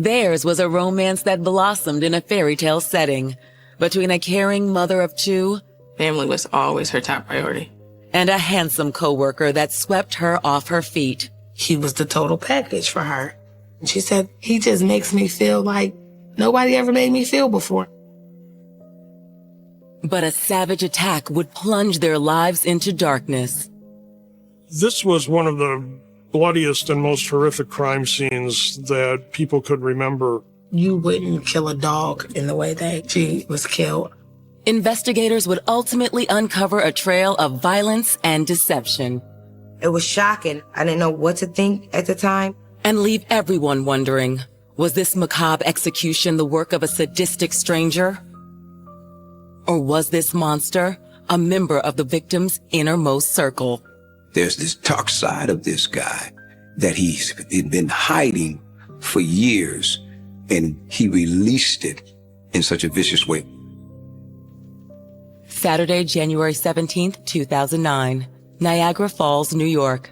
Theirs was a romance that blossomed in a fairy tale setting between a caring mother of two Family was always her top priority. and a handsome coworker that swept her off her feet. He was the total package for her. And she said, he just makes me feel like nobody ever made me feel before. But a savage attack would plunge their lives into darkness. This was one of the bloodiest and most horrific crime scenes that people could remember. You wouldn't kill a dog in the way that she was killed. Investigators would ultimately uncover a trail of violence and deception. It was shocking. I didn't know what to think at the time. And leave everyone wondering, was this macabre execution the work of a sadistic stranger? Or was this monster a member of the victim's innermost circle? There's this dark side of this guy that he's been hiding for years, and he released it in such a vicious way. Saturday, January 17th, 2009, Niagara Falls, New York.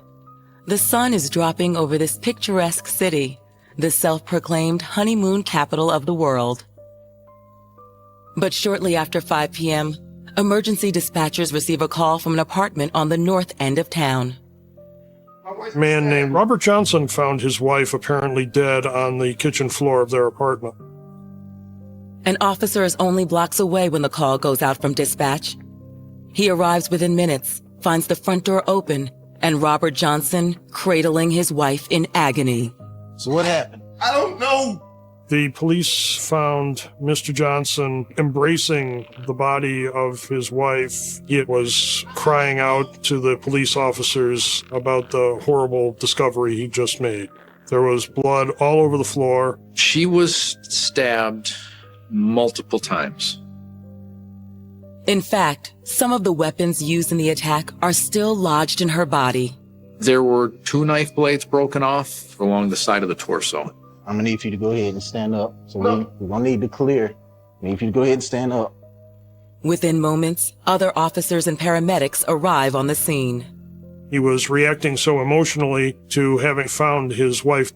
The sun is dropping over this picturesque city, the self-proclaimed honeymoon capital of the world. But shortly after 5 p.m., emergency dispatchers receive a call from an apartment on the north end of town. A man named Robert Johnson found his wife apparently dead on the kitchen floor of their apartment. An officer is only blocks away when the call goes out from dispatch. He arrives within minutes, finds the front door open, and Robert Johnson cradling his wife in agony. So what happened? I don't know. The police found Mr. Johnson embracing the body of his wife. He was crying out to the police officers about the horrible discovery he just made. There was blood all over the floor. She was stabbed multiple times. In fact, some of the weapons used in the attack are still lodged in her body. There were 2 knife blades broken off along the side of the torso. I'm gonna need for you to go ahead and stand up. So we're gonna need to clear. I need for you to go ahead and stand up. Within moments, other officers and paramedics arrive on the scene. He was reacting so emotionally to having found his wife,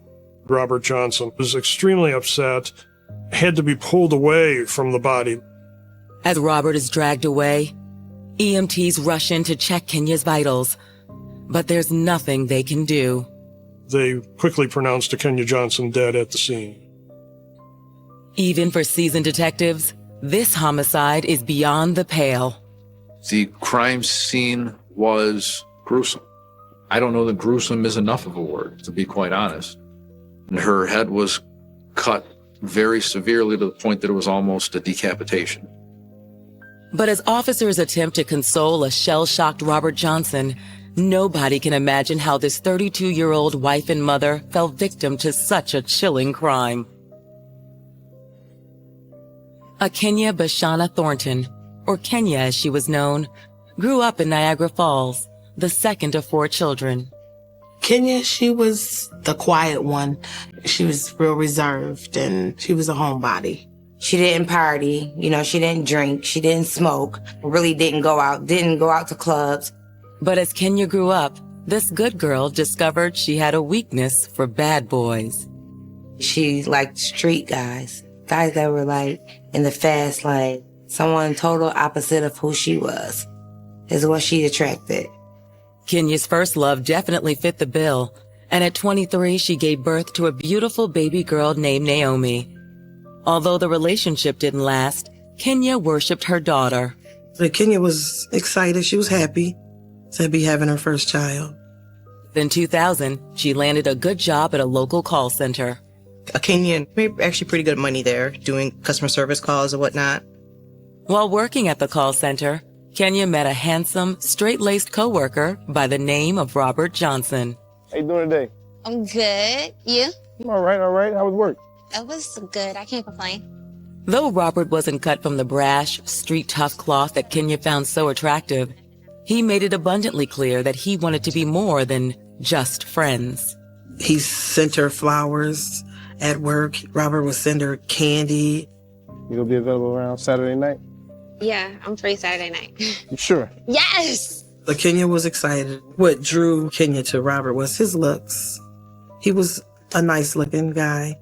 Robert Johnson. He was extremely upset, had to be pulled away from the body. As Robert is dragged away, EMTs rush in to check Kenya's vitals, but there's nothing they can do. They quickly pronounced Ahkenya Johnson dead at the scene. Even for seasoned detectives, this homicide is beyond the pale. The crime scene was gruesome. I don't know that gruesome is enough of a word, to be quite honest. Her head was cut very severely to the point that it was almost a decapitation. But as officers attempt to console a shell-shocked Robert Johnson, nobody can imagine how this 32-year-old wife and mother fell victim to such a chilling crime. Ahkenya Bashana Thornton, or Kenya as she was known, grew up in Niagara Falls, the second of 4 children. Kenya, she was the quiet one. She was real reserved, and she was a homebody. She didn't party, she didn't drink, she didn't smoke, really didn't go out to clubs. But as Kenya grew up, this good girl discovered she had a weakness for bad boys. She liked street guys that were in the fast lane. Someone total opposite of who she was is what she attracted. Kenya's first love definitely fit the bill, and at 23, she gave birth to a beautiful baby girl named Naomi. Although the relationship didn't last, Kenya worshipped her daughter. So Kenya was excited. She was happy to be having her first child. In 2000, she landed a good job at a local call center. Kenya made actually pretty good money there, doing customer service calls and whatnot. While working at the call center, Kenya met a handsome, straight-laced coworker by the name of Robert Johnson. How you doing today? I'm good. You? I'm all right. How was work? It was good. I can't complain. Though Robert wasn't cut from the brash, street-tough cloth that Kenya found so attractive, he made it abundantly clear that he wanted to be more than just friends. He sent her flowers at work. Robert would send her candy. You gonna be available around Saturday night? Yeah, I'm free Saturday night. You sure? Yes! But Kenya was excited. What drew Kenya to Robert was his looks. He was a nice-looking guy.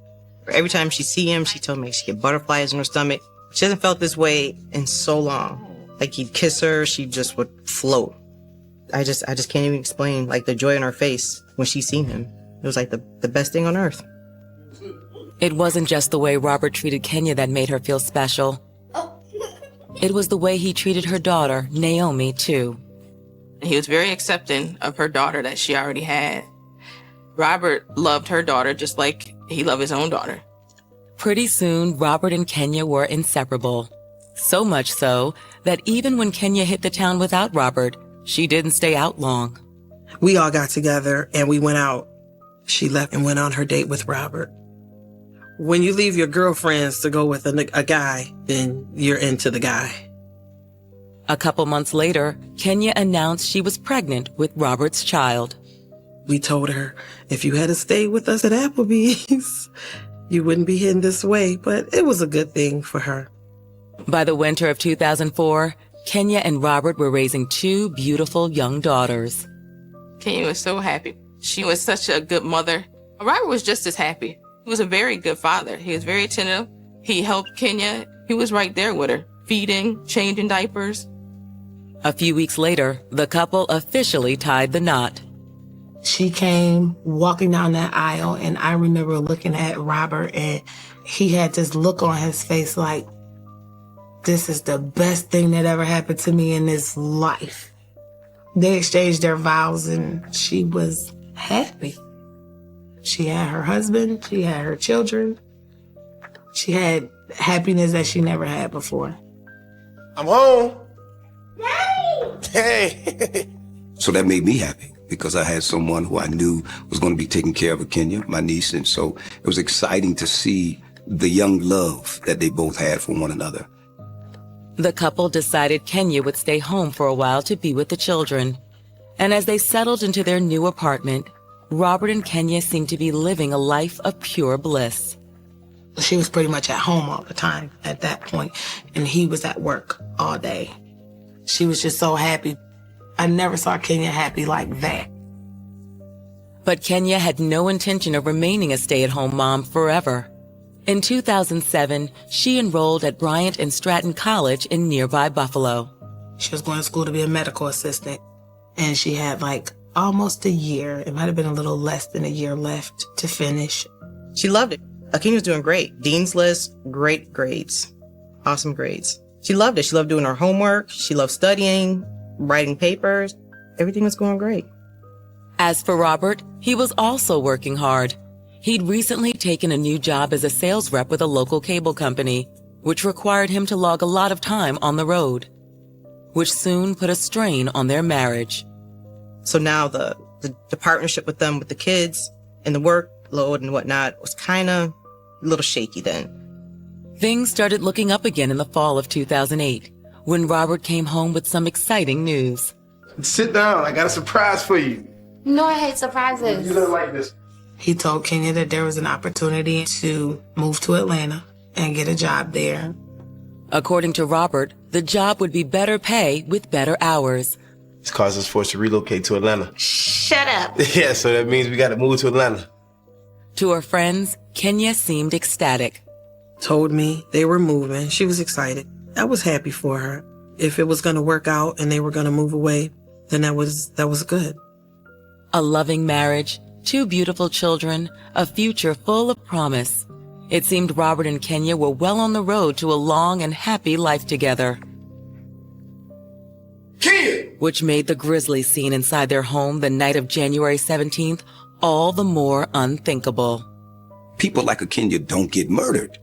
Every time she see him, she told me she get butterflies in her stomach. She hasn't felt this way in so long. Like he'd kiss her, she just would float. I just can't even explain like the joy on her face when she seen him. It was like the best thing on earth. It wasn't just the way Robert treated Kenya that made her feel special. It was the way he treated her daughter, Naomi, too. He was very accepting of her daughter that she already had. Robert loved her daughter just like he loved his own daughter. Pretty soon, Robert and Kenya were inseparable. So much so that even when Kenya hit the town without Robert, she didn't stay out long. We all got together and we went out. She left and went on her date with Robert. When you leave your girlfriends to go with a guy, then you're into the guy. A couple months later, Kenya announced she was pregnant with Robert's child. We told her, if you had to stay with us at Applebee's, you wouldn't be heading this way, but it was a good thing for her. By the winter of 2004, Kenya and Robert were raising 2 beautiful young daughters. Kenya was so happy. She was such a good mother. Robert was just as happy. He was a very good father. He was very attentive. He helped Kenya. He was right there with her, feeding, changing diapers. A few weeks later, the couple officially tied the knot. She came walking down that aisle, and I remember looking at Robert, and he had this look on his face like, this is the best thing that ever happened to me in this life. They exchanged their vows, and she was happy. She had her husband, she had her children. She had happiness that she never had before. I'm home. Hey. So that made me happy because I had someone who I knew was going to be taking care of Kenya, my niece. And so it was exciting to see the young love that they both had for one another. The couple decided Kenya would stay home for a while to be with the children. And as they settled into their new apartment, Robert and Kenya seemed to be living a life of pure bliss. She was pretty much at home all the time at that point, and he was at work all day. She was just so happy. I never saw Kenya happy like that. But Kenya had no intention of remaining a stay-at-home mom forever. In 2007, she enrolled at Bryant and Stratton College in nearby Buffalo. She was going to school to be a medical assistant, and she had like almost a year. It might have been a little less than a year left to finish. She loved it. Ahkenya was doing great. Dean's List, great grades. Awesome grades. She loved it. She loved doing her homework. She loved studying, writing papers. Everything was going great. As for Robert, he was also working hard. He'd recently taken a new job as a sales rep with a local cable company, which required him to log a lot of time on the road, which soon put a strain on their marriage. So now the partnership with them, with the kids and the workload and whatnot was kind of a little shaky then. Things started looking up again in the fall of 2008, when Robert came home with some exciting news. Sit down. I got a surprise for you. No, I hate surprises. You don't like this. He told Kenya that there was an opportunity to move to Atlanta and get a job there. According to Robert, the job would be better pay with better hours. It's caused us forced to relocate to Atlanta. Shut up. Yeah, so that means we got to move to Atlanta. To her friends, Kenya seemed ecstatic. Told me they were moving. She was excited. I was happy for her. If it was going to work out and they were going to move away, then that was good. A loving marriage, 2 beautiful children, a future full of promise. It seemed Robert and Kenya were well on the road to a long and happy life together. Kenya! Which made the grisly scene inside their home the night of January 17th all the more unthinkable. People like Kenya don't get murdered.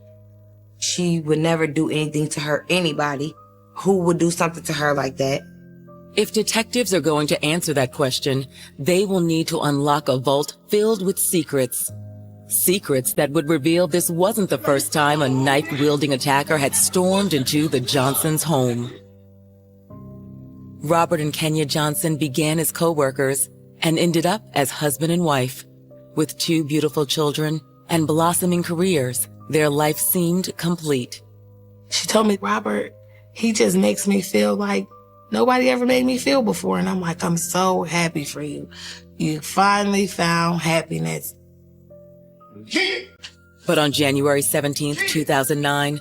She would never do anything to hurt anybody. Who would do something to her like that? If detectives are going to answer that question, they will need to unlock a vault filled with secrets. Secrets that would reveal this wasn't the first time a knife-wielding attacker had stormed into the Johnsons' home. Robert and Kenya Johnson began as co-workers and ended up as husband and wife. With 2 beautiful children and blossoming careers, their life seemed complete. She told me, Robert, he just makes me feel like nobody ever made me feel before. And I'm like, I'm so happy for you. You finally found happiness. But on January 17th, 2009,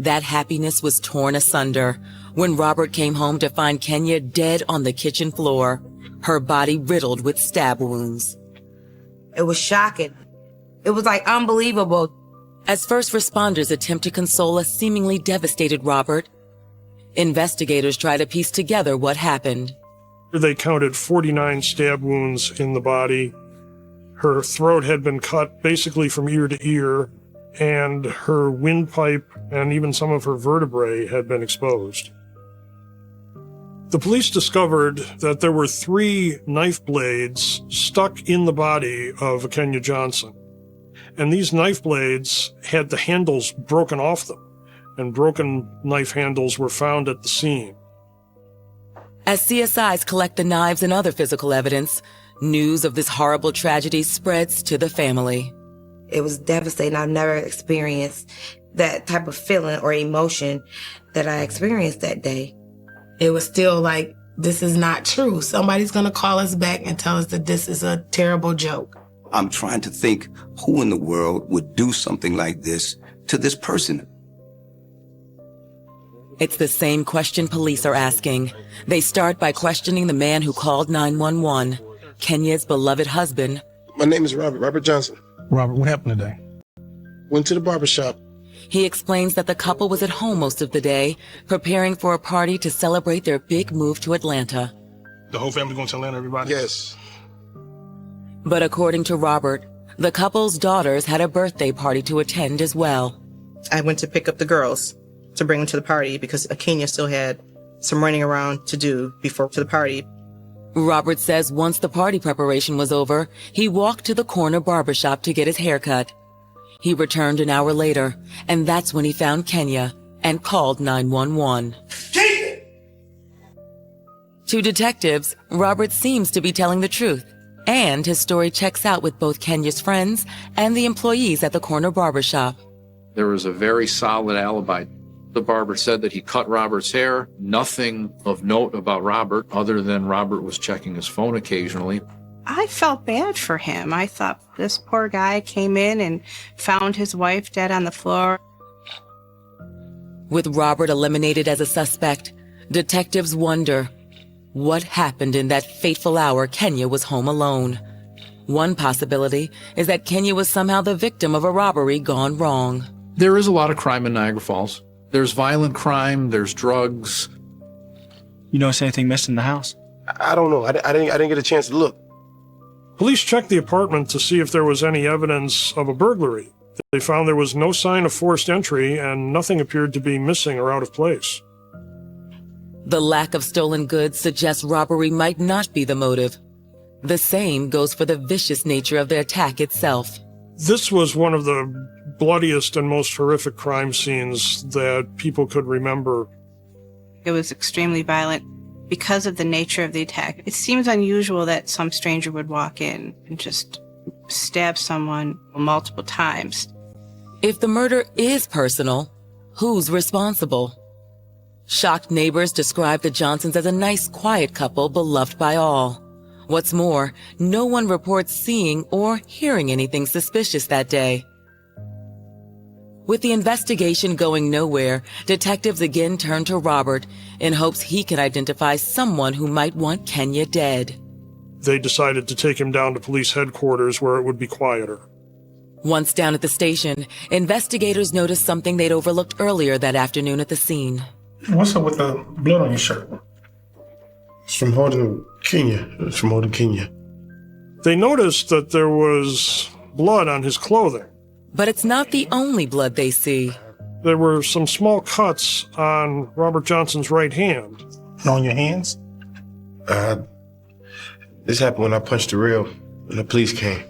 that happiness was torn asunder when Robert came home to find Kenya dead on the kitchen floor, her body riddled with stab wounds. It was shocking. It was like unbelievable. As first responders attempt to console a seemingly devastated Robert, investigators try to piece together what happened. They counted 49 stab wounds in the body. Her throat had been cut basically from ear to ear, and her windpipe and even some of her vertebrae had been exposed. The police discovered that there were 3 knife blades stuck in the body of Ahkenya Johnson. And these knife blades had the handles broken off them, and broken knife handles were found at the scene. As CSIs collect the knives and other physical evidence, news of this horrible tragedy spreads to the family. It was devastating. I've never experienced that type of feeling or emotion that I experienced that day. It was still like, this is not true. Somebody's going to call us back and tell us that this is a terrible joke. I'm trying to think who in the world would do something like this to this person. It's the same question police are asking. They start by questioning the man who called 911, Kenya's beloved husband. My name is Robert Johnson. Robert, what happened today? Went to the barbershop. He explains that the couple was at home most of the day, preparing for a party to celebrate their big move to Atlanta. The whole family going to Atlanta, everybody? Yes. But according to Robert, the couple's daughters had a birthday party to attend as well. I went to pick up the girls to bring them to the party because Ahkenya still had some running around to do before to the party. Robert says once the party preparation was over, he walked to the corner barbershop to get his hair cut. He returned an hour later, and that's when he found Kenya and called 911. To detectives, Robert seems to be telling the truth, and his story checks out with both Kenya's friends and the employees at the corner barbershop. There was a very solid alibi. The barber said that he cut Robert's hair. Nothing of note about Robert other than Robert was checking his phone occasionally. I felt bad for him. I thought this poor guy came in and found his wife dead on the floor. With Robert eliminated as a suspect, detectives wonder what happened in that fateful hour Kenya was home alone. One possibility is that Kenya was somehow the victim of a robbery gone wrong. There is a lot of crime in Niagara Falls. There's violent crime, there's drugs. You notice anything missing in the house? I don't know. I didn't get a chance to look. Police checked the apartment to see if there was any evidence of a burglary. They found there was no sign of forced entry and nothing appeared to be missing or out of place. The lack of stolen goods suggests robbery might not be the motive. The same goes for the vicious nature of the attack itself. This was one of the bloodiest and most horrific crime scenes that people could remember. It was extremely violent because of the nature of the attack. It seems unusual that some stranger would walk in and just stab someone multiple times. If the murder is personal, who's responsible? Shocked neighbors describe the Johnsons as a nice, quiet couple beloved by all. What's more, no one reports seeing or hearing anything suspicious that day. With the investigation going nowhere, detectives again turn to Robert in hopes he can identify someone who might want Kenya dead. They decided to take him down to police headquarters where it would be quieter. Once down at the station, investigators noticed something they'd overlooked earlier that afternoon at the scene. What's up with the blood on your shirt? It's from holding Kenya. It's from holding Kenya. They noticed that there was blood on his clothing. But it's not the only blood they see. There were some small cuts on Robert Johnson's right hand. On your hands? This happened when I punched the rail and the police came.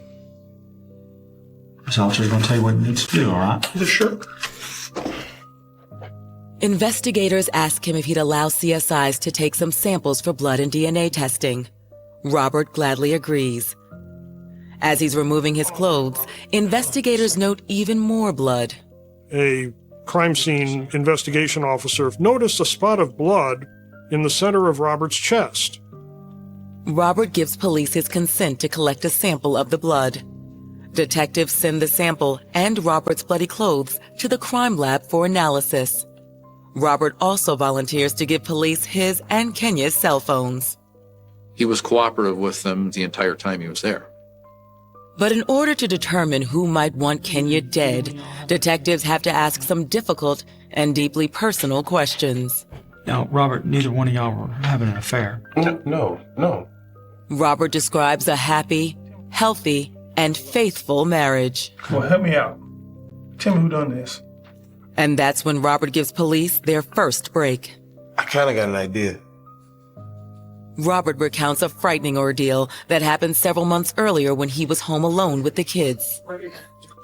This officer's gonna tell you what it needs to do, all right? The shirt. Investigators ask him if he'd allow CSIs to take some samples for blood and DNA testing. Robert gladly agrees. As he's removing his clothes, investigators note even more blood. A crime scene investigation officer noticed a spot of blood in the center of Robert's chest. Robert gives police his consent to collect a sample of the blood. Detectives send the sample and Robert's bloody clothes to the crime lab for analysis. Robert also volunteers to give police his and Kenya's cell phones. He was cooperative with them the entire time he was there. But in order to determine who might want Kenya dead, detectives have to ask some difficult and deeply personal questions. Now, Robert, neither one of y'all were having an affair. No. Robert describes a happy, healthy, and faithful marriage. Well, help me out. Tell me who done this. And that's when Robert gives police their first break. I kind of got an idea. Robert recounts a frightening ordeal that happened several months earlier when he was home alone with the kids.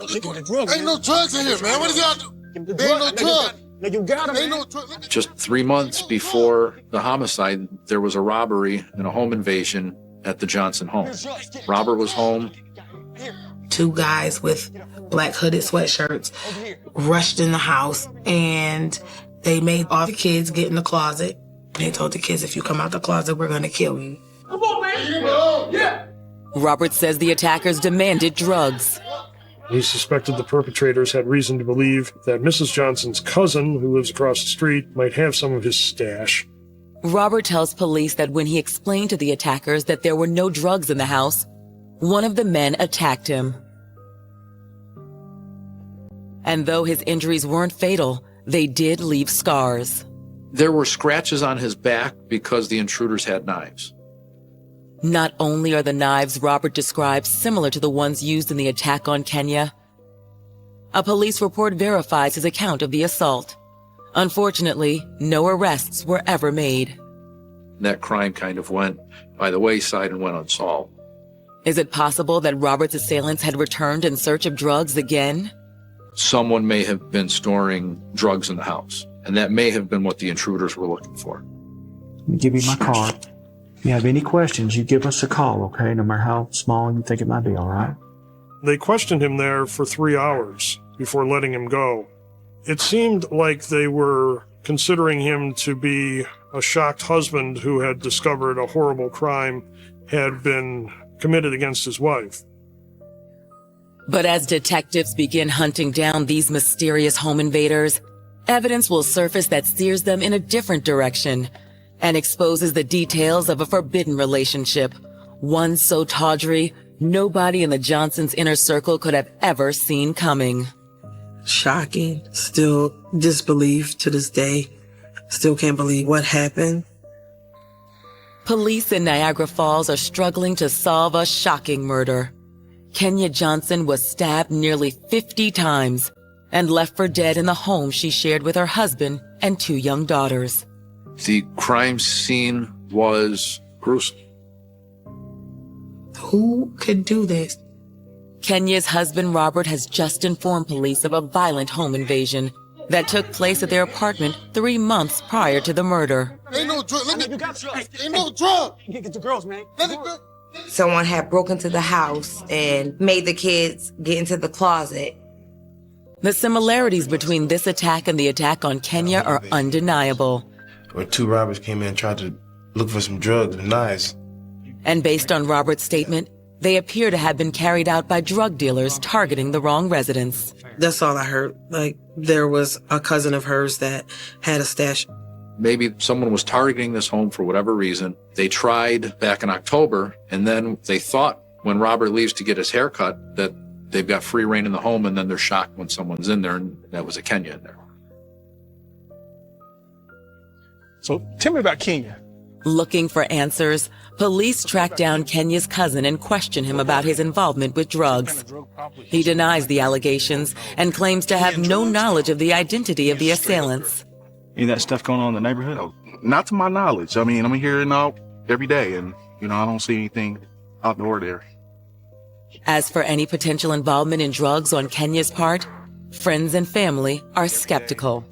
Ain't no drugs in here, man. What is y'all doing? There ain't no drugs. Ain't no drugs. Just 3 months before the homicide, there was a robbery and a home invasion at the Johnson home. Robert was home. 2 guys with black hooded sweatshirts rushed in the house, and they made all the kids get in the closet. They told the kids, if you come out the closet, we're going to kill you. Come on, man. Yeah. Robert says the attackers demanded drugs. He suspected the perpetrators had reason to believe that Mrs. Johnson's cousin, who lives across the street, might have some of his stash. Robert tells police that when he explained to the attackers that there were no drugs in the house, one of the men attacked him. And though his injuries weren't fatal, they did leave scars. There were scratches on his back because the intruders had knives. Not only are the knives Robert describes similar to the ones used in the attack on Kenya, a police report verifies his account of the assault. Unfortunately, no arrests were ever made. That crime kind of went by the wayside and went unsolved. Is it possible that Robert's assailants had returned in search of drugs again? Someone may have been storing drugs in the house, and that may have been what the intruders were looking for. Let me give you my card. If you have any questions, you give us a call, okay? No matter how small you think it might be, all right? They questioned him there for 3 hours before letting him go. It seemed like they were considering him to be a shocked husband who had discovered a horrible crime had been committed against his wife. But as detectives begin hunting down these mysterious home invaders, evidence will surface that steers them in a different direction and exposes the details of a forbidden relationship, one so tawdry nobody in the Johnsons' inner circle could have ever seen coming. Shocking. Still disbelief to this day. Still can't believe what happened. Police in Niagara Falls are struggling to solve a shocking murder. Kenya Johnson was stabbed nearly 50 times and left for dead in the home she shared with her husband and 2 young daughters. The crime scene was gruesome. Who could do this? Kenya's husband Robert has just informed police of a violent home invasion that took place at their apartment 3 months prior to the murder. Ain't no drug. Ain't no drug. Get the girls, man. Someone had broken into the house and made the kids get into the closet. The similarities between this attack and the attack on Kenya are undeniable. Where 2 robbers came in and tried to look for some drugs and knives. And based on Robert's statement, they appear to have been carried out by drug dealers targeting the wrong residents. That's all I heard. Like, there was a cousin of hers that had a stash. Maybe someone was targeting this home for whatever reason. They tried back in October, and then they thought when Robert leaves to get his hair cut that they've got free reign in the home, and then they're shocked when someone's in there, and that was a Kenya in there. So tell me about Kenya. Looking for answers, police track down Kenya's cousin and question him about his involvement with drugs. He denies the allegations and claims to have no knowledge of the identity of the assailants. Any of that stuff going on in the neighborhood? Not to my knowledge. I mean, I'm hearing out every day, and, I don't see anything out the ordinary. As for any potential involvement in drugs on Kenya's part, friends and family are skeptical.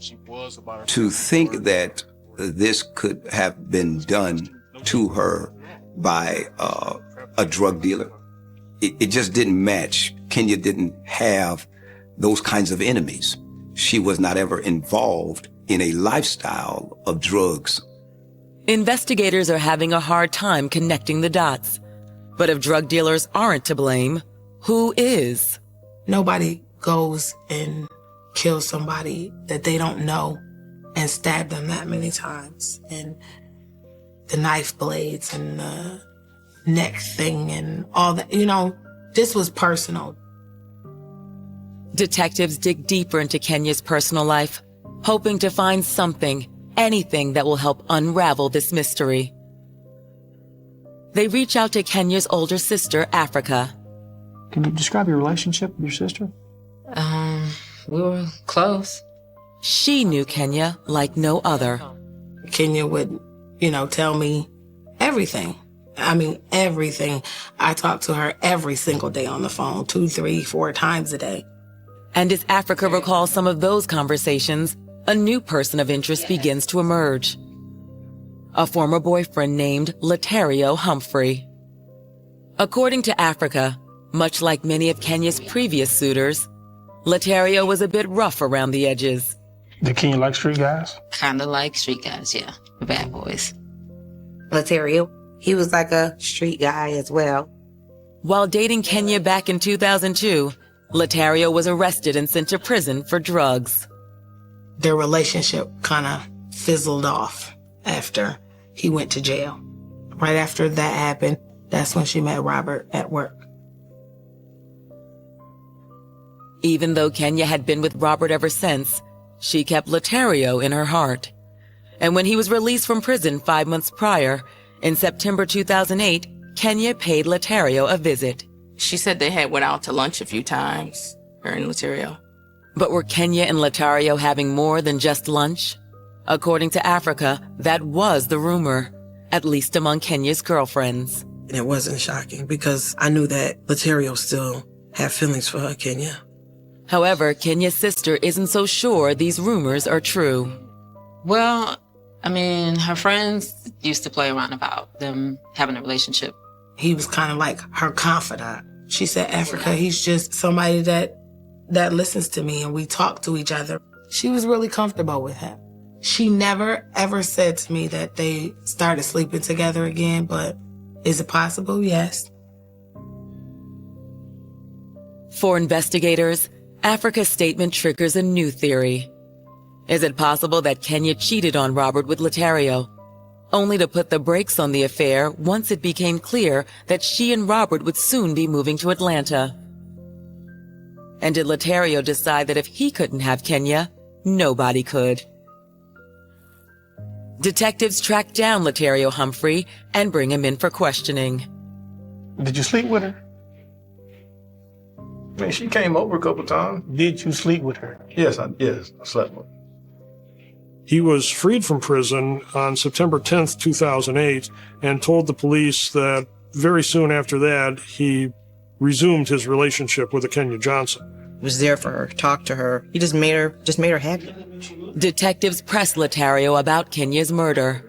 To think that this could have been done to her by a drug dealer, it just didn't match. Kenya didn't have those kinds of enemies. She was not ever involved in a lifestyle of drugs. Investigators are having a hard time connecting the dots. But if drug dealers aren't to blame, Who is? Nobody goes and kills somebody that they don't know and stab them that many times. And the knife blades and the neck thing and all that, this was personal. Detectives dig deeper into Kenya's personal life, hoping to find something, anything that will help unravel this mystery. They reach out to Kenya's older sister, Africa. Can you describe your relationship with your sister? We were close. She knew Kenya like no other. Kenya would, tell me everything. I mean, everything. I talked to her every single day on the phone, 2, 3, 4 times a day. And as Africa recalls some of those conversations, a new person of interest begins to emerge. A former boyfriend named Latario Humphrey. According to Africa, much like many of Kenya's previous suitors, Latario was a bit rough around the edges. Did Kenya like street guys? Kind of like street guys, yeah. Bad boys. Latario, he was like a street guy as well. While dating Kenya back in 2002, Latario was arrested and sent to prison for drugs. Their relationship kind of fizzled off after he went to jail. Right after that happened, that's when she met Robert at work. Even though Kenya had been with Robert ever since, she kept Latario in her heart. And when he was released from prison 5 months prior, in September 2008, Kenya paid Latario a visit. She said they had went out to lunch a few times, her and Latario. But were Kenya and Latario having more than just lunch? According to Africa, that was the rumor, at least among Kenya's girlfriends. And it wasn't shocking because I knew that Latario still had feelings for her, Kenya. However, Kenya's sister isn't so sure these rumors are true. Well, her friends used to play around about them having a relationship. He was kind of like her confidant. She said, Africa, he's just somebody that listens to me and we talk to each other. She was really comfortable with him. She never, ever said to me that they started sleeping together again, but is it possible? Yes. For investigators, Africa's statement triggers a new theory. Is it possible that Kenya cheated on Robert with Latario, only to put the brakes on the affair once it became clear that she and Robert would soon be moving to Atlanta? And did Latario decide that if he couldn't have Kenya, nobody could? Detectives track down Latario Humphrey and bring him in for questioning. Did you sleep with her? She came over a couple times. Did you sleep with her? Yes, I slept with her. He was freed from prison on September 10th, 2008, and told the police that very soon after that, he resumed his relationship with Kenya Johnson. Was there for her, talked to her. He just made her happy. Detectives pressed Latario about Kenya's murder,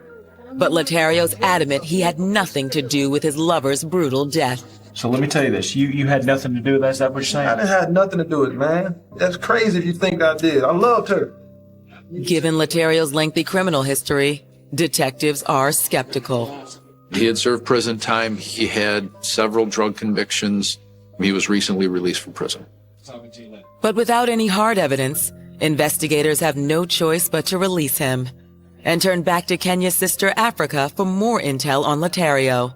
but Latario's adamant he had nothing to do with his lover's brutal death. So let me tell you this, you had nothing to do with that, is that what you're saying? I didn't have nothing to do with it, man. That's crazy if you think I did. I loved her. Given Latario's lengthy criminal history, detectives are skeptical. He had served prison time. He had several drug convictions. He was recently released from prison. But without any hard evidence, investigators have no choice but to release him and turn back to Kenya's sister Africa for more intel on Latario,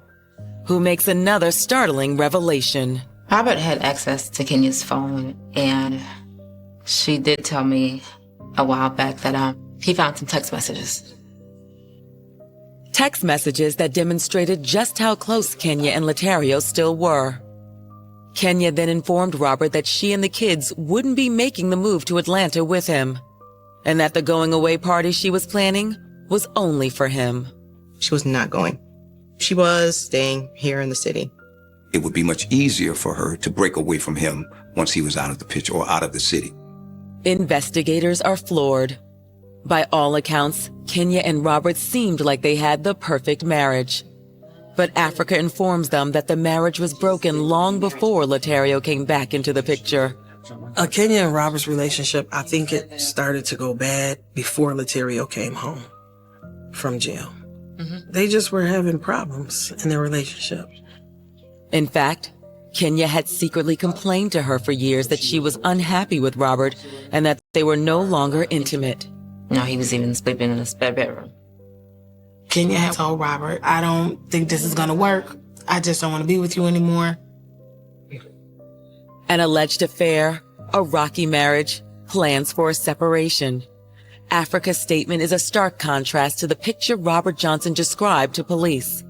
who makes another startling revelation. Robert had access to Kenya's phone, and she did tell me a while back that he found some text messages. Text messages that demonstrated just how close Kenya and Latario still were. Kenya then informed Robert that she and the kids wouldn't be making the move to Atlanta with him, and that the going away party she was planning was only for him. She was not going. She was staying here in the city. It would be much easier for her to break away from him once he was out of the picture or out of the city. Investigators are floored. By all accounts, Kenya and Robert seemed like they had the perfect marriage. But Africa informs them that the marriage was broken long before Latario came back into the picture. Kenya and Robert's relationship, I think it started to go bad before Latario came home from jail. They just were having problems in their relationship. In fact, Kenya had secretly complained to her for years that she was unhappy with Robert and that they were no longer intimate. No, he was even sleeping in a spare bedroom. Kenya had told Robert, I don't think this is going to work. I just don't want to be with you anymore. An alleged affair, a rocky marriage, plans for a separation. Africa's statement is a stark contrast to the picture Robert Johnson described to police.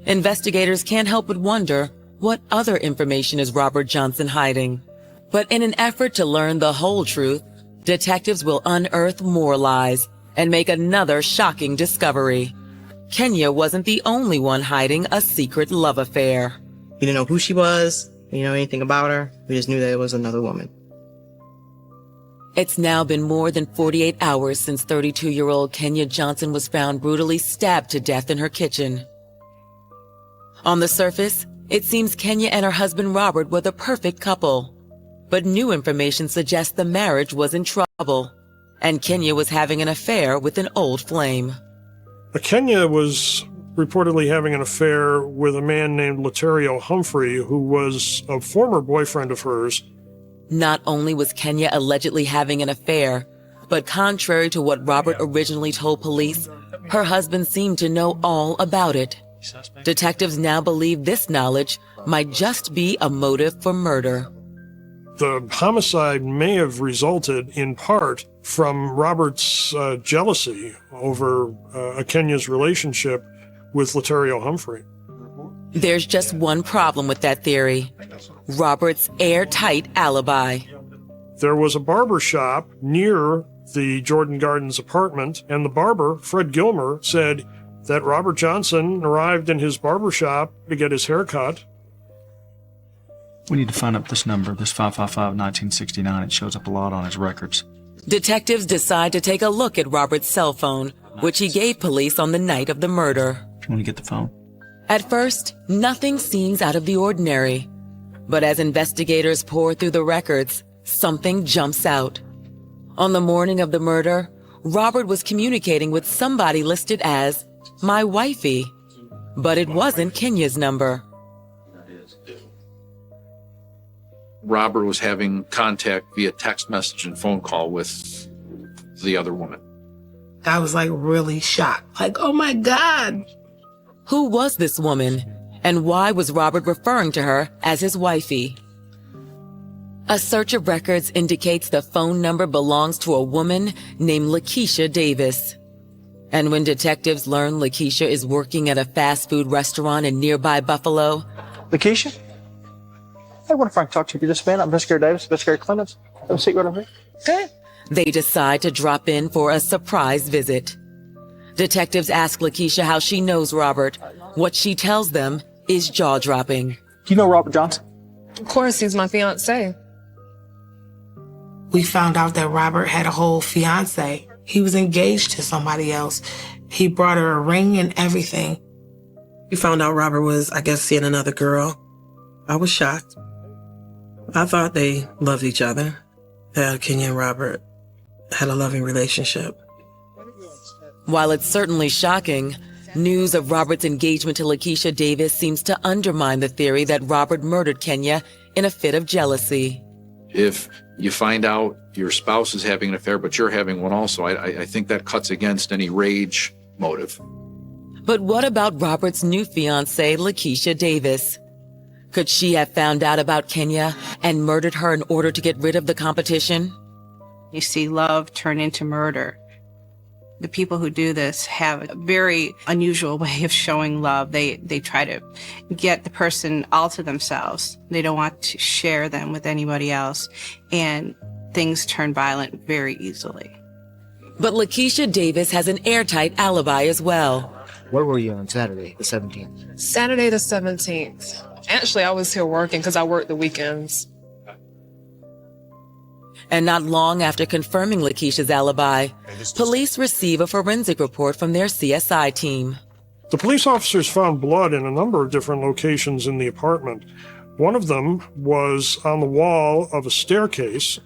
Investigators can't help but wonder, what other information is Robert Johnson hiding? But in an effort to learn the whole truth, detectives will unearth more lies and make another shocking discovery. Kenya wasn't the only one hiding a secret love affair. We didn't know who she was. We didn't know anything about her. We just knew that it was another woman. It's now been more than 48 hours since 32-year-old Kenya Johnson was found brutally stabbed to death in her kitchen. On the surface, it seems Kenya and her husband Robert were the perfect couple. But new information suggests the marriage was in trouble, and Kenya was having an affair with an old flame. Kenya was reportedly having an affair with a man named Laterio Humphrey, who was a former boyfriend of hers. Not only was Kenya allegedly having an affair, but contrary to what Robert originally told police, her husband seemed to know all about it. Detectives now believe this knowledge might just be a motive for murder. The homicide may have resulted in part from Robert's jealousy over Kenya's relationship with Laterio Humphrey. There's just one problem with that theory: Robert's airtight alibi. There was a barber shop near the Jordan Gardens apartment, and the barber, Fred Gilmer, said that Robert Johnson arrived in his barber shop to get his hair cut. We need to find up this number, this 555-1969. It shows up a lot on his records. Detectives decide to take a look at Robert's cell phone, which he gave police on the night of the murder. You want to get the phone? At first, nothing seems out of the ordinary. But as investigators pour through the records, something jumps out. On the morning of the murder, Robert was communicating with somebody listed as my wifey. But it wasn't Kenya's number. Robert was having contact via text message and phone call with the other woman. I was like really shocked. Like, oh my God. Who was this woman? And why was Robert referring to her as his wifey? A search of records indicates the phone number belongs to a woman named Lakeisha Davis. And when detectives learn Lakeisha is working at a fast food restaurant in nearby Buffalo. Lakeisha? Hey, what if I can talk to you just a minute? I'm Miss Gary Davis, Miss Gary Clemens. Have a seat right over here. Okay. They decide to drop in for a surprise visit. Detectives ask Lakeisha how she knows Robert. What she tells them is jaw-dropping. Do you know Robert Johnson? Of course, he's my fiancé. We found out that Robert had a whole fiancé. He was engaged to somebody else. He brought her a ring and everything. We found out Robert was, I guess, seeing another girl. I was shocked. I thought they loved each other, that Kenya and Robert had a loving relationship. While it's certainly shocking, news of Robert's engagement to Lakeisha Davis seems to undermine the theory that Robert murdered Kenya in a fit of jealousy. If you find out your spouse is having an affair, but you're having one also, I think that cuts against any rage motive. But what about Robert's new fiancée, Lakeisha Davis? Could she have found out about Kenya and murdered her in order to get rid of the competition? You see love turn into murder. The people who do this have a very unusual way of showing love. They try to get the person all to themselves. They don't want to share them with anybody else. And things turn violent very easily. But Lakeisha Davis has an airtight alibi as well. Where were you on Saturday, the 17th? Saturday the 17th. Actually, I was here working because I work the weekends. And not long after confirming Lakeisha's alibi, police receive a forensic report from their CSI team. The police officers found blood in a number of different locations in the apartment. One of them was on the wall of a staircase.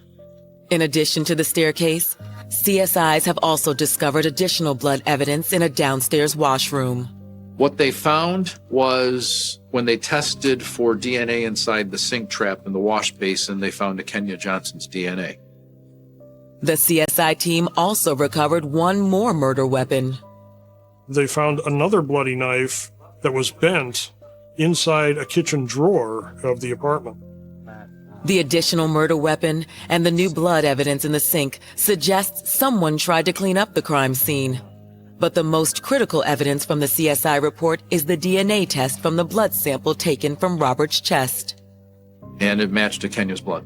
In addition to the staircase, CSIs have also discovered additional blood evidence in a downstairs washroom. What they found was when they tested for DNA inside the sink trap in the wash basin, they found Ahkenya Johnson's DNA. The CSI team also recovered one more murder weapon. They found another bloody knife that was bent inside a kitchen drawer of the apartment. The additional murder weapon and the new blood evidence in the sink suggests someone tried to clean up the crime scene. But the most critical evidence from the CSI report is the DNA test from the blood sample taken from Robert's chest. And it matched Ahkenya's blood.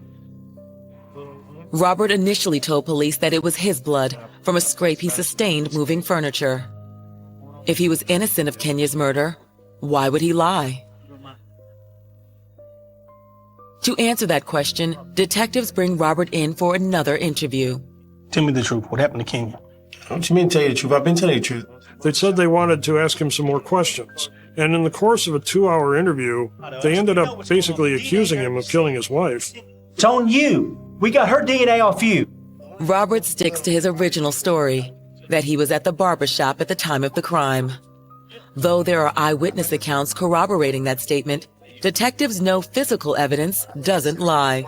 Robert initially told police that it was his blood from a scrape he sustained moving furniture. If he was innocent of Kenya's murder, why would he lie? To answer that question, detectives bring Robert in for another interview. Tell me the truth. What happened to Kenya? What you mean tell you the truth? I've been telling you the truth. They said they wanted to ask him some more questions. And in the course of a 2-hour interview, they ended up basically accusing him of killing his wife. It's on you. We got her DNA off you. Robert sticks to his original story, that he was at the barbershop at the time of the crime. Though there are eyewitness accounts corroborating that statement, detectives know physical evidence doesn't lie.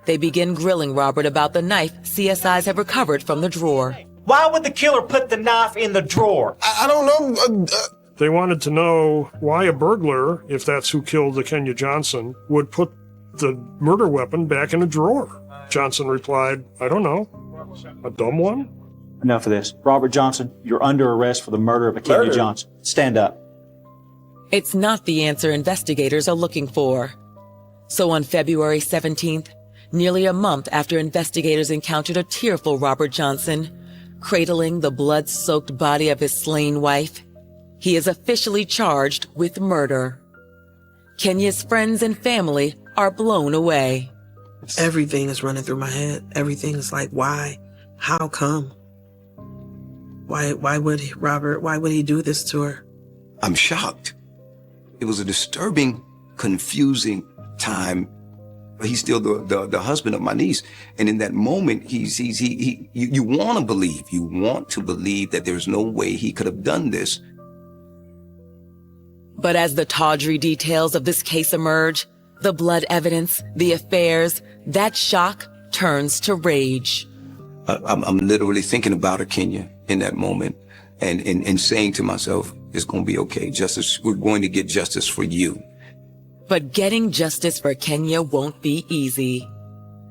They begin grilling Robert about the knife CSIs have recovered from the drawer. Why would the killer put the knife in the drawer? I don't know. They wanted to know why a burglar, if that's who killed Ahkenya Johnson, would put the murder weapon back in a drawer. Johnson replied, I don't know. A dumb one? Enough of this. Robert Johnson, you're under arrest for the murder of Ahkenya Johnson. Stand up. It's not the answer investigators are looking for. So on February 17th, nearly a month after investigators encountered a tearful Robert Johnson, cradling the blood-soaked body of his slain wife, he is officially charged with murder. Kenya's friends and family are blown away. Everything is running through my head. Everything is like, why? How come? Why would he do this to her? I'm shocked. It was a disturbing, confusing time. He's still the husband of my niece. And in that moment, you want to believe that there's no way he could have done this. But as the tawdry details of this case emerge, the blood evidence, the affairs, that shock turns to rage. I'm literally thinking about Ahkenya in that moment and saying to myself, it's going to be okay. Justice, we're going to get justice for you. But getting justice for Kenya won't be easy.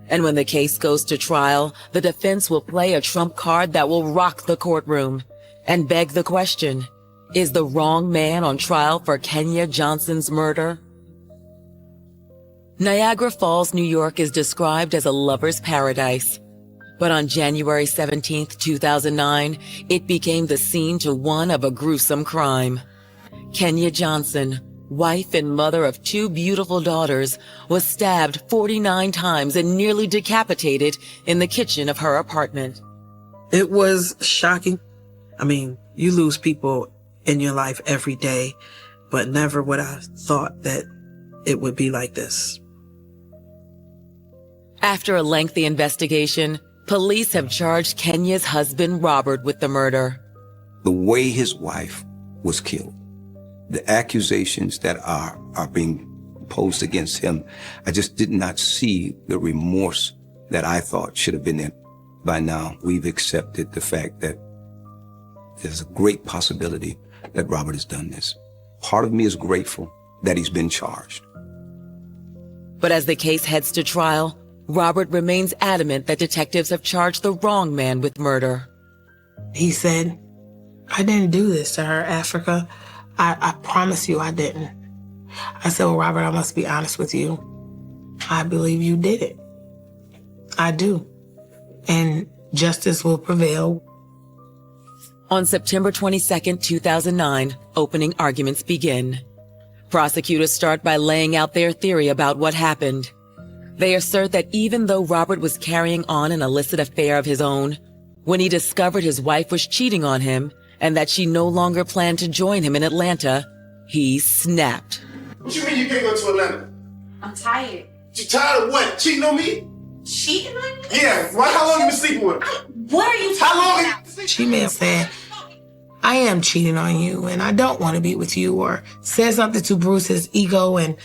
And when the case goes to trial, the defense will play a trump card that will rock the courtroom and beg the question, is the wrong man on trial for Ahkenya Johnson's murder? Niagara Falls, New York is described as a lover's paradise. But on January 17th, 2009, it became the scene to one of a gruesome crime. Ahkenya Johnson, wife and mother of 2 beautiful daughters, was stabbed 49 times and nearly decapitated in the kitchen of her apartment. It was shocking. I mean, you lose people in your life every day, but never would I thought that it would be like this. After a lengthy investigation, police have charged Kenya's husband, Robert, with the murder. The way his wife was killed, the accusations that are being posed against him, I just did not see the remorse that I thought should have been there. By now, we've accepted the fact that there's a great possibility that Robert has done this. Part of me is grateful that he's been charged. But as the case heads to trial, Robert remains adamant that detectives have charged the wrong man with murder. He said, I didn't do this to her, Africa. I promise you I didn't. I said, well, Robert, I must be honest with you. I believe you did it. I do. And justice will prevail. On September 22nd, 2009, opening arguments begin. Prosecutors start by laying out their theory about what happened. They assert that even though Robert was carrying on an illicit affair of his own, when he discovered his wife was cheating on him and that she no longer planned to join him in Atlanta, he snapped. What you mean you can't go to Atlanta? I'm tired. You tired of what? Cheating on me? Cheating on you? Yeah. How long you been sleeping with her? What are you talking about? She may have said, I am cheating on you and I don't want to be with you, or said something to Bruce's ego and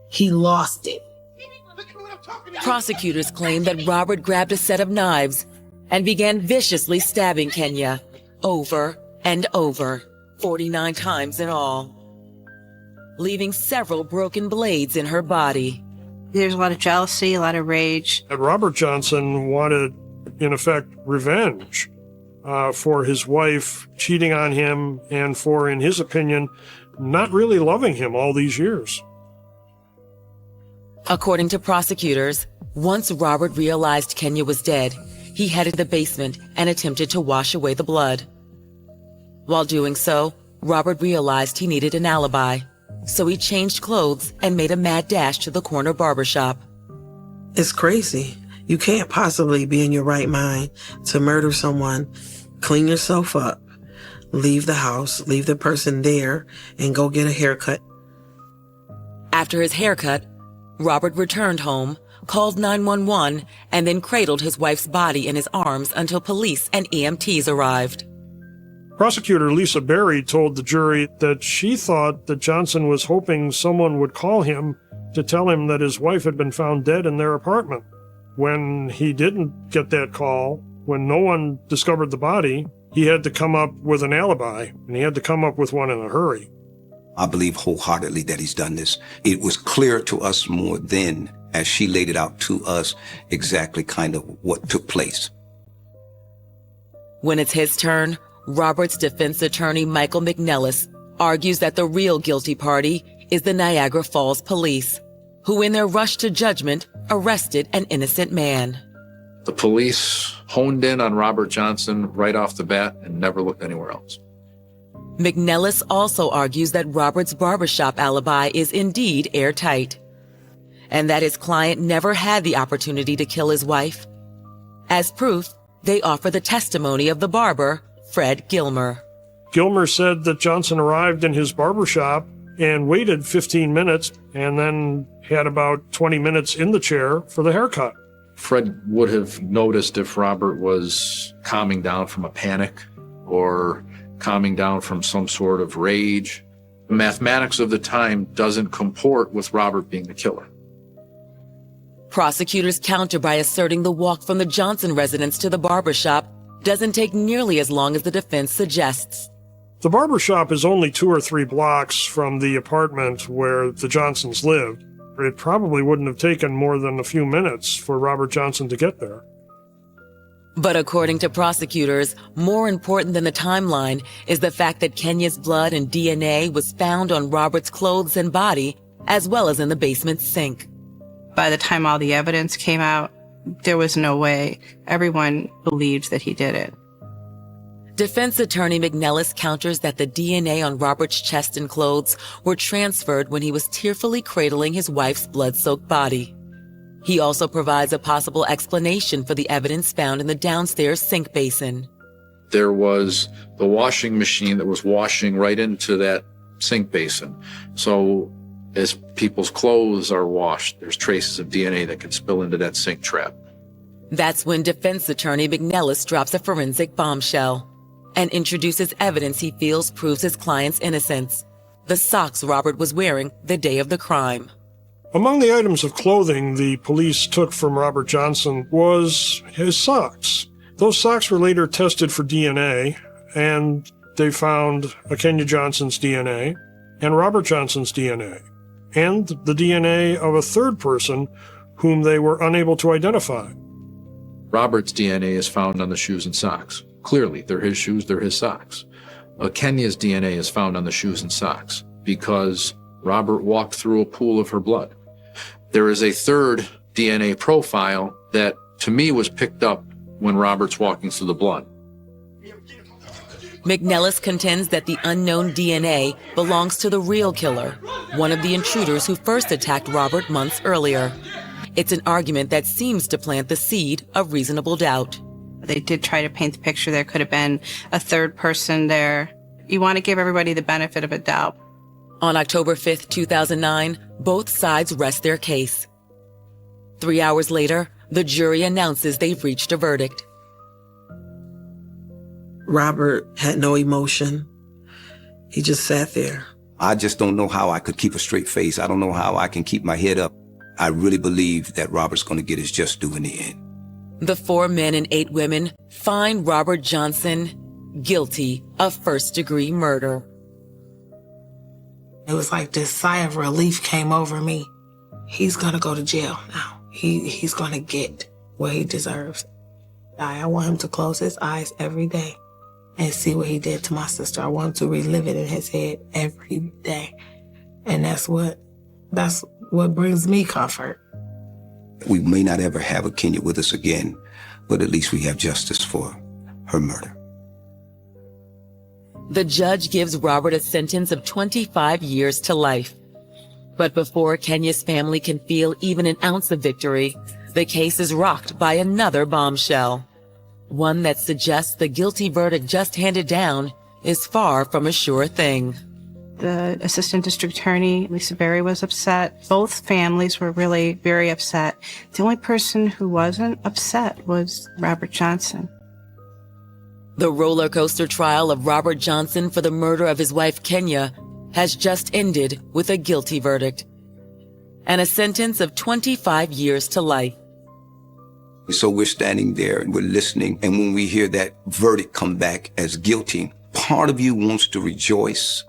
he lost it. Prosecutors claim that Robert grabbed a set of knives and began viciously stabbing Kenya over and over, 49 times in all, leaving several broken blades in her body. There's a lot of jealousy, a lot of rage. And Robert Johnson wanted, in effect, revenge for his wife cheating on him and for, in his opinion, not really loving him all these years. According to prosecutors, once Robert realized Kenya was dead, he headed to the basement and attempted to wash away the blood. While doing so, Robert realized he needed an alibi, so he changed clothes and made a mad dash to the corner barbershop. It's crazy. You can't possibly be in your right mind to murder someone, clean yourself up, leave the house, leave the person there, and go get a haircut. After his haircut, Robert returned home, called 911, and then cradled his wife's body in his arms until police and EMTs arrived. Prosecutor Lisa Berry told the jury that she thought that Johnson was hoping someone would call him to tell him that his wife had been found dead in their apartment. When he didn't get that call, when no one discovered the body, he had to come up with an alibi, and he had to come up with one in a hurry. I believe wholeheartedly that he's done this. It was clear to us more then, as she laid it out to us, exactly kind of what took place. When it's his turn, Robert's defense attorney Michael McNellis argues that the real guilty party is the Niagara Falls police, who in their rush to judgment arrested an innocent man. The police honed in on Robert Johnson right off the bat and never looked anywhere else. McNellis also argues that Robert's barbershop alibi is indeed airtight, and that his client never had the opportunity to kill his wife. As proof, they offer the testimony of the barber, Fred Gilmer. Gilmer said that Johnson arrived in his barbershop and waited 15 minutes and then had about 20 minutes in the chair for the haircut. Fred would have noticed if Robert was calming down from a panic or calming down from some sort of rage. The mathematics of the time doesn't comport with Robert being the killer. Prosecutors counter by asserting the walk from the Johnson residence to the barbershop doesn't take nearly as long as the defense suggests. The barbershop is only 2 or 3 blocks from the apartment where the Johnsons lived. It probably wouldn't have taken more than a few minutes for Robert Johnson to get there. But according to prosecutors, more important than the timeline is the fact that Kenya's blood and DNA was found on Robert's clothes and body, as well as in the basement sink. By the time all the evidence came out, there was no way. Everyone believed that he did it. Defense attorney McNellis counters that the DNA on Robert's chest and clothes were transferred when he was tearfully cradling his wife's blood-soaked body. He also provides a possible explanation for the evidence found in the downstairs sink basin. There was the washing machine that was washing right into that sink basin. So as people's clothes are washed, there's traces of DNA that can spill into that sink trap. That's when defense attorney McNellis drops a forensic bombshell and introduces evidence he feels proves his client's innocence: the socks Robert was wearing the day of the crime. Among the items of clothing the police took from Robert Johnson was his socks. Those socks were later tested for DNA, and they found Ahkenya Johnson's DNA and Robert Johnson's DNA, and the DNA of a third person whom they were unable to identify. Robert's DNA is found on the shoes and socks. Clearly, they're his shoes, they're his socks. Kenya's DNA is found on the shoes and socks because Robert walked through a pool of her blood. There is a third DNA profile that, to me, was picked up when Robert's walking through the blood. McNellis contends that the unknown DNA belongs to the real killer, one of the intruders who first attacked Robert months earlier. It's an argument that seems to plant the seed of reasonable doubt. They did try to paint the picture there could have been a third person there. You want to give everybody the benefit of a doubt. On October 5th, 2009, both sides rest their case. 3 hours later, the jury announces they've reached a verdict. Robert had no emotion. He just sat there. I just don't know how I could keep a straight face. I don't know how I can keep my head up. I really believe that Robert's going to get his just due in the end. The 4 men and 8 women find Robert Johnson guilty of first-degree murder. It was like this sigh of relief came over me. He's gonna go to jail now. He's gonna get what he deserves. I want him to close his eyes every day and see what he did to my sister. I want him to relive it in his head every day. And that's what brings me comfort. We may not ever have Ahkenya with us again, but at least we have justice for her murder. The judge gives Robert a sentence of 25 years to life. But before Kenya's family can feel even an ounce of victory, the case is rocked by another bombshell. One that suggests the guilty verdict just handed down is far from a sure thing. The assistant district attorney, Lisa Berry, was upset. Both families were really very upset. The only person who wasn't upset was Robert Johnson. The roller coaster trial of Robert Johnson for the murder of his wife Kenya has just ended with a guilty verdict and a sentence of 25 years to life. So we're standing there and we're listening, and when we hear that verdict come back as guilty, part of you wants to rejoice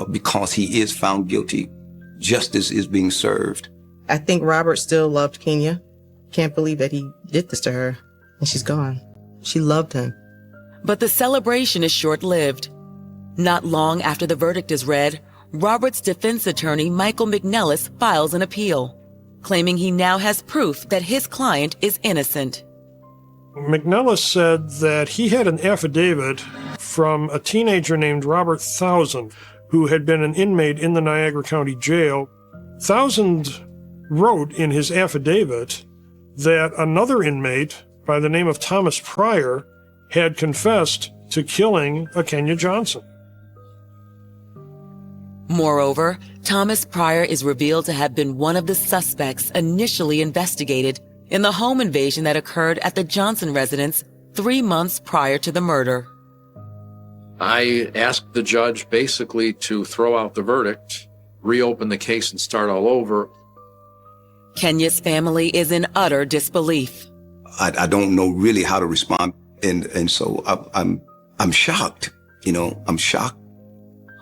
because he is found guilty. Justice is being served. I think Robert still loved Kenya. Can't believe that he did this to her, and she's gone. She loved him. But the celebration is short-lived. Not long after the verdict is read, Robert's defense attorney, Michael McNellis, files an appeal, claiming he now has proof that his client is innocent. McNellis said that he had an affidavit from a teenager named Robert Thousand, who had been an inmate in the Niagara County Jail. Thousand wrote in his affidavit that another inmate by the name of Thomas Pryor had confessed to killing Ahkenya Johnson. Moreover, Thomas Pryor is revealed to have been one of the suspects initially investigated in the home invasion that occurred at the Johnson residence 3 months prior to the murder. I asked the judge basically to throw out the verdict, reopen the case, and start all over. Kenya's family is in utter disbelief. I don't know really how to respond, and so I'm shocked. I'm shocked.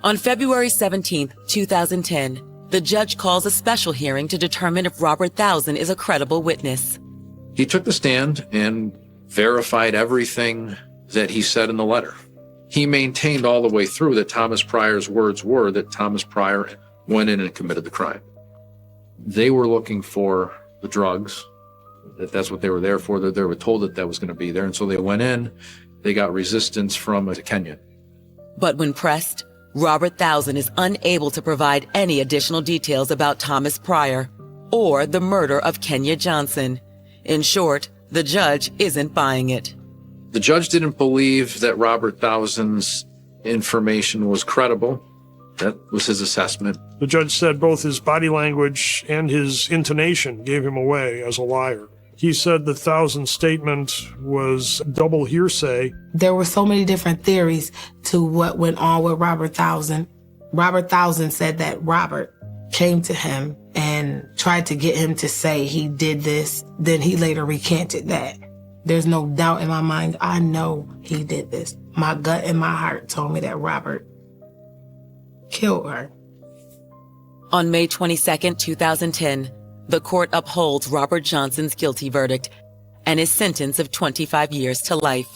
On February 17, 2010, the judge calls a special hearing to determine if Robert Thousand is a credible witness. He took the stand and verified everything that he said in the letter. He maintained all the way through that Thomas Pryor's words were that Thomas Pryor went in and committed the crime. They were looking for the drugs, that's what they were there for. They were told that was going to be there, and so they went in. They got resistance from Ahkenya. But when pressed, Robert Thousand is unable to provide any additional details about Thomas Pryor or the murder of Kenya Johnson. In short, the judge isn't buying it. The judge didn't believe that Robert Thousand's information was credible. That was his assessment. The judge said both his body language and his intonation gave him away as a liar. He said the Thousand statement was double hearsay. There were so many different theories to what went on with Robert Thousand. Robert Thousand said that Robert came to him and tried to get him to say he did this. Then he later recanted that. There's no doubt in my mind. I know he did this. My gut and my heart told me that Robert killed her. On May 22, 2010, the court upholds Robert Johnson's guilty verdict and his sentence of 25 years to life.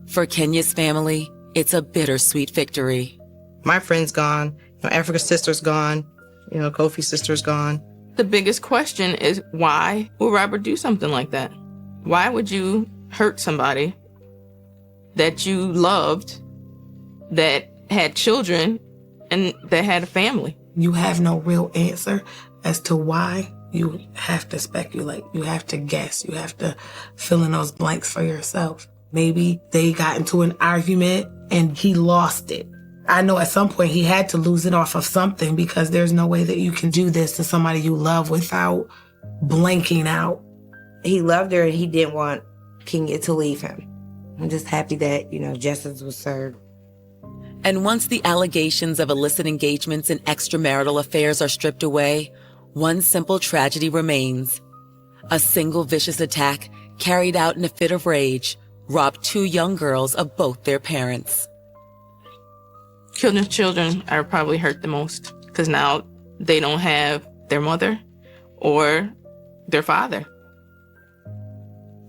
For Kenya's family, it's a bittersweet victory. My friend's gone. Africa's sister's gone. Kofi's sister's gone. The biggest question is, why would Robert do something like that? Why would you hurt somebody that you loved, that had children, and that had a family? You have no real answer as to why. You have to speculate. You have to guess. You have to fill in those blanks for yourself. Maybe they got into an argument and he lost it. I know at some point he had to lose it off of something, because there's no way that you can do this to somebody you love without blanking out. He loved her and he didn't want Kenya to leave him. I'm just happy that, justice was served. And once the allegations of illicit engagements and extramarital affairs are stripped away, one simple tragedy remains. A single vicious attack carried out in a fit of rage robbed 2 young girls of both their parents. Children are probably hurt the most because now they don't have their mother or their father.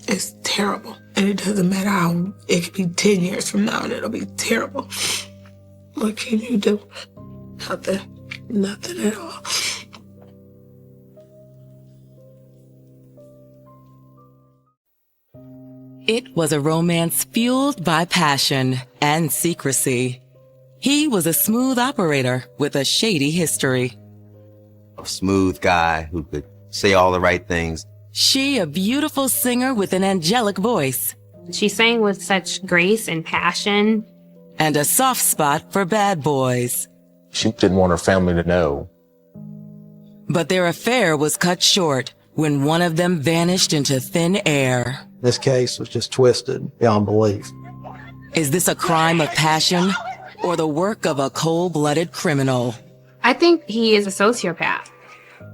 It's terrible. And it doesn't matter how, it could be 10 years from now and it'll be terrible. What can you do? Nothing. Nothing at all. It was a romance fueled by passion and secrecy. He was a smooth operator with a shady history. A smooth guy who could say all the right things. She, a beautiful singer with an angelic voice. She sang with such grace and passion. And a soft spot for bad boys. She didn't want her family to know. But their affair was cut short when one of them vanished into thin air. This case was just twisted beyond belief. Is this a crime of passion or the work of a cold-blooded criminal? I think he is a sociopath.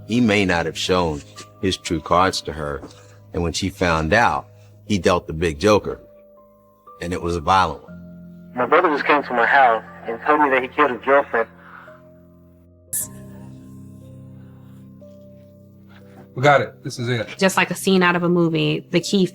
He may not have shown his true cards to her, and when she found out, he dealt the big joker, and it was a violent one. My brother just came to my house and told me that he killed his girlfriend. We got it. This is it. Just like a scene out of a movie, the key